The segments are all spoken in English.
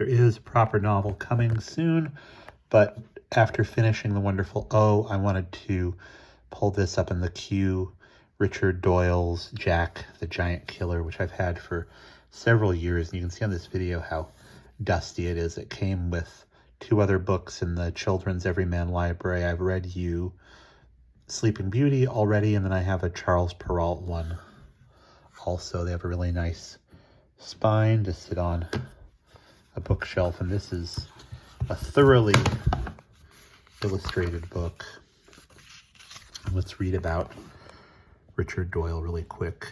There is a proper novel coming soon, but after finishing the wonderful O, I wanted to pull this up in the queue, Richard Doyle's Jack the Giant Killer, which I've had for several years. And you can see on this video how dusty it is. It came with 2 other books in the Children's Everyman Library. I've read you Sleeping Beauty already, and then I have a Charles Perrault one also. They have a really nice spine to sit on a bookshelf, and this is a thoroughly illustrated book. Let's read about Richard Doyle really quick.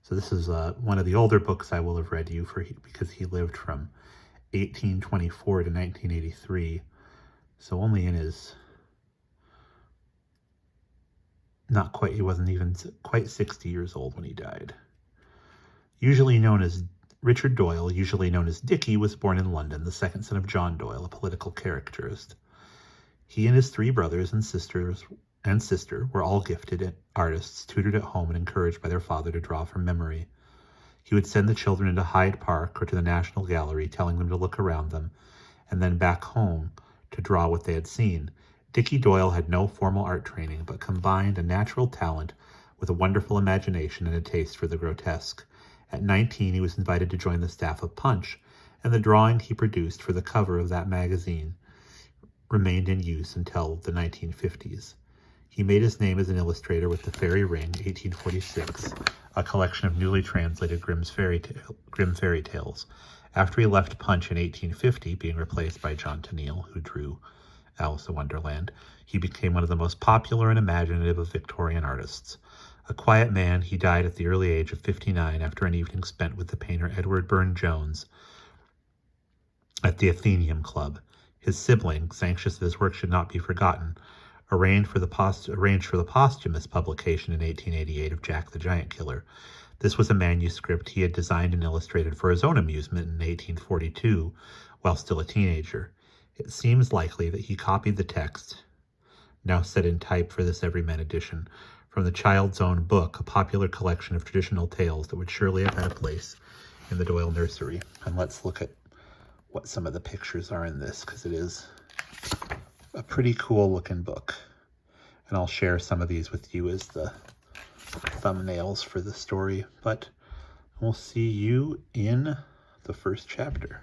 So this is one of the older books I will have read you because he lived from 1824 to 1983. So only in his, he wasn't even quite 60 years old when he died. Usually known as Richard Doyle, usually known as Dickie, was born in London, the second son of John Doyle, a political caricaturist. He and his 3 brothers and sister were all gifted artists, tutored at home and encouraged by their father to draw from memory. He would send the children into Hyde Park or to the National Gallery, telling them to look around them, and then back home to draw what they had seen. Dickie Doyle had no formal art training, but combined a natural talent with a wonderful imagination and a taste for the grotesque. At 19, he was invited to join the staff of Punch, and the drawing he produced for the cover of that magazine remained in use until the 1950s. He made his name as an illustrator with The Fairy Ring, 1846, a collection of newly translated Grimm fairy tales. After he left Punch in 1850, being replaced by John Tenniel, who drew Alice in Wonderland, he became one of the most popular and imaginative of Victorian artists. A quiet man, he died at the early age of 59 after an evening spent with the painter Edward Burne-Jones at the Athenaeum Club. His siblings, anxious that his work should not be forgotten, arranged for the posthumous publication in 1888 of Jack the Giant Killer. This was a manuscript he had designed and illustrated for his own amusement in 1842 while still a teenager. It seems likely that he copied the text, now set in type for this Everyman edition, from the Child's Own Book, a popular collection of traditional tales that would surely have had a place in the Doyle nursery. And let's look at what some of the pictures are in this, because it is a pretty cool looking book. And I'll share some of these with you as the thumbnails for the story, but we'll see you in the first chapter.